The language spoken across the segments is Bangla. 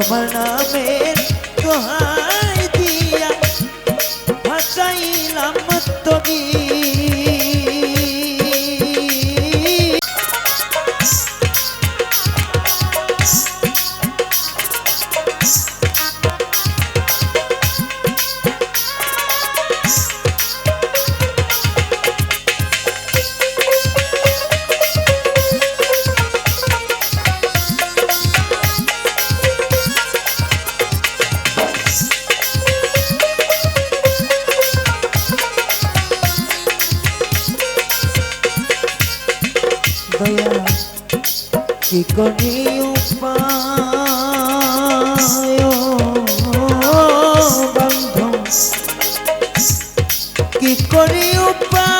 তোমার নামের দোহাই দিয়া ভাসাইলাম তরি কি করি উপায় বন্ধু কি করি উপায়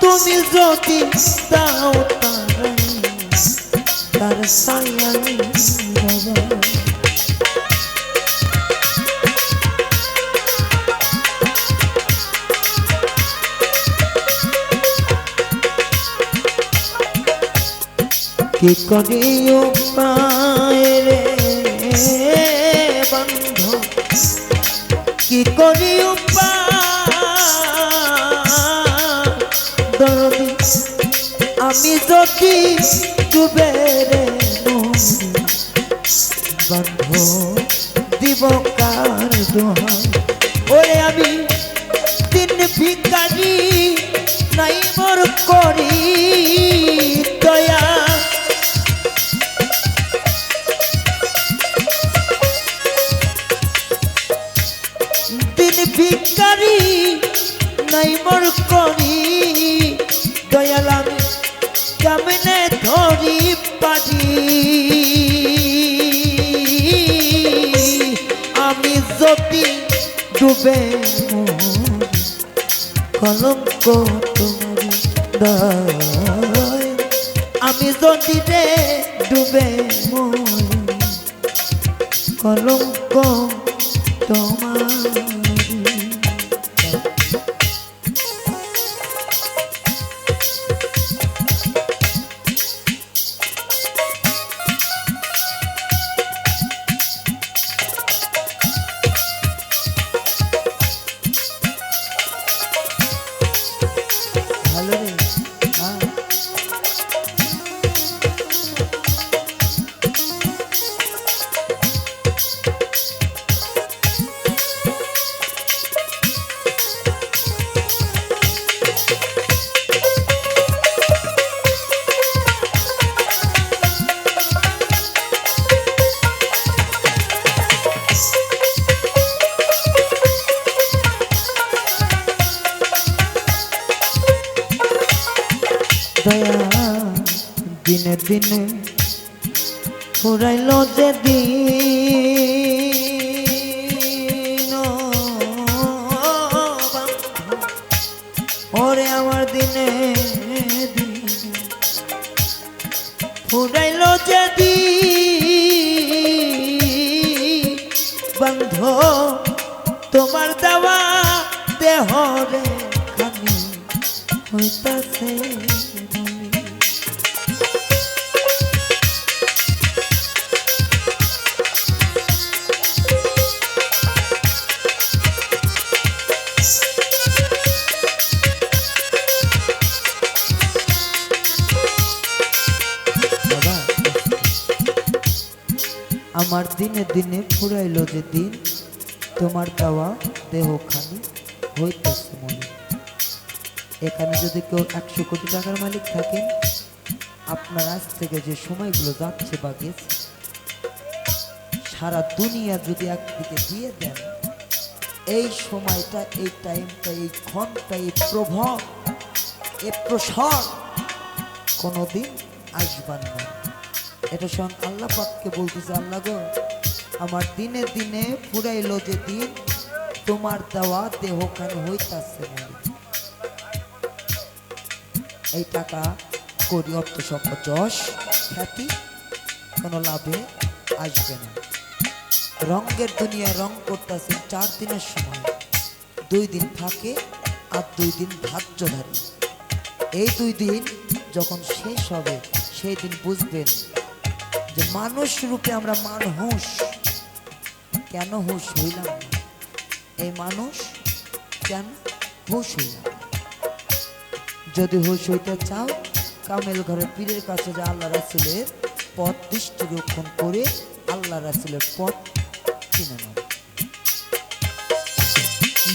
তুমি যদি দাও তার সায়ানি কি করি উপায় রে বন্ধু কি করি উপায় দরদি আমি যদি ডুবে রে বন্ধু দিব কার দোহাই ওরে আমি দিন ভিখারি নাই মোর করি দয়া ভিখারি নাই মোর করি দয়াল আমি কেমনে ধরি পারি আমি যদি ডুবে কলঙ্ক তোমারি দায় আমি যদি রে ডুবে কলঙ্ক তোমার ভালো রে দয়া দিনে দিনে ফুরাইল যে দিন ওরে আমার দিনে দিনে ফুরাইল যে দিন বন্ধ তোমার দেওয়া দেহ রে খানি হইতাছে আমার দিনে দিনে ফুরাইল যে দিন তোমার দেওয়া দেহখানি হইতেছে মনে এখানে যদি কেউ 100 কোটি টাকার মালিক থাকেন আপনার আজ থেকে যে সময়গুলো যাচ্ছে বা গেছে সারা দুনিয়া যদি একদিকে দিয়ে দেন এই সময়টা এই টাইমটা এই ক্ষণটা এই প্রভাব এই প্রসার কোনোদিন আসবার না এটা স্বয়ং আল্লাহ পাককে বলতেছে আল্লাহ গো আমার দিনে দিনে ফুরাইল যে দিন তোমার দেওয়া দেহখানি হইতাছে এই টাকা করি অর্থ সম্পদ যশ খ্যাতি কোনো লাভে আসবে না রঙের দুনিয়ায় রং করতেছেন 4 দিনের সময় 2 দিন থাকে আর 2 দিন ধার্যধারী এই 2 দিন যখন শেষ হবে সেই দিন বুঝবেন যে মানুষ রূপে আমরা মানুষ কেন হুঁশ হইলাম না। এই মানুষ কেন হুঁশ হইলাম। যদি হুঁশ হইতে চাও কামেল ঘরের পীরের কাছে যে আল্লাহ রাসূলের পথ দৃষ্টি রক্ষণ করে আল্লাহ রাসূলের পথ চিনে নাও।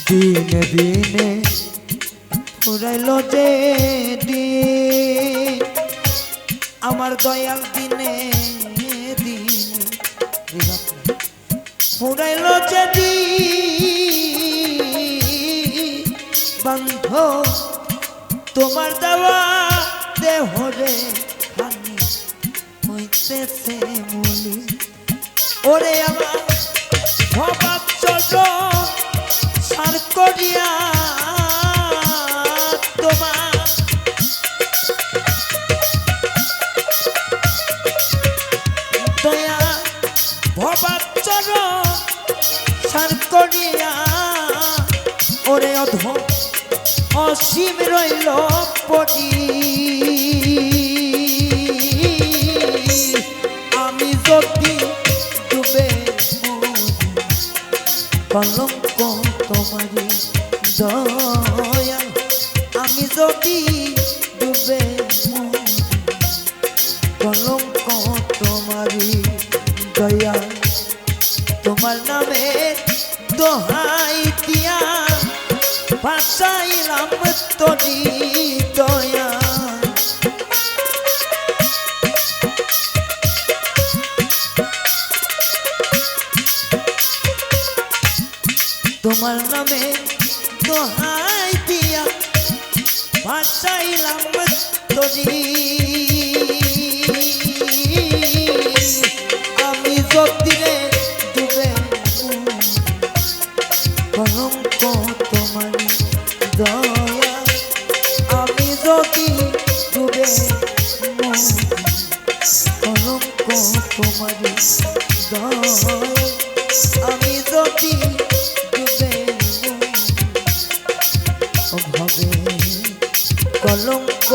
দিনে দিনে ফুরাইল যে দিন আমার দয়াল দিনে দিনে ফুরাইল যে দিন বন্ধ তোমার দেওয়া দেহরে খানি হইতেছে মুলি ওরে আমার ভবাব চরণ সার করিয়া তোমার দয়া ভবাব চরণ সার করিয়া ওরে অধম অসীম রইল পটি আমি যদি ডুবে কলঙ্ক তোমারি দয়া আমি যদি ডুবে কলঙ্ক তোমারি দয়া তোমার নামে দোহাই দিয়া ভাসাইলাম তোরি দয়া তোমার নামে দোহাই দিয়া ভাসাইলাম তোরি আমি যদিরে ডুবে কলঙ্ক তোমার দয়া আমি যদি ডুবে কলঙ্ক তোমার দয়া আমি যদি ডুবে অভাবে কলঙ্ক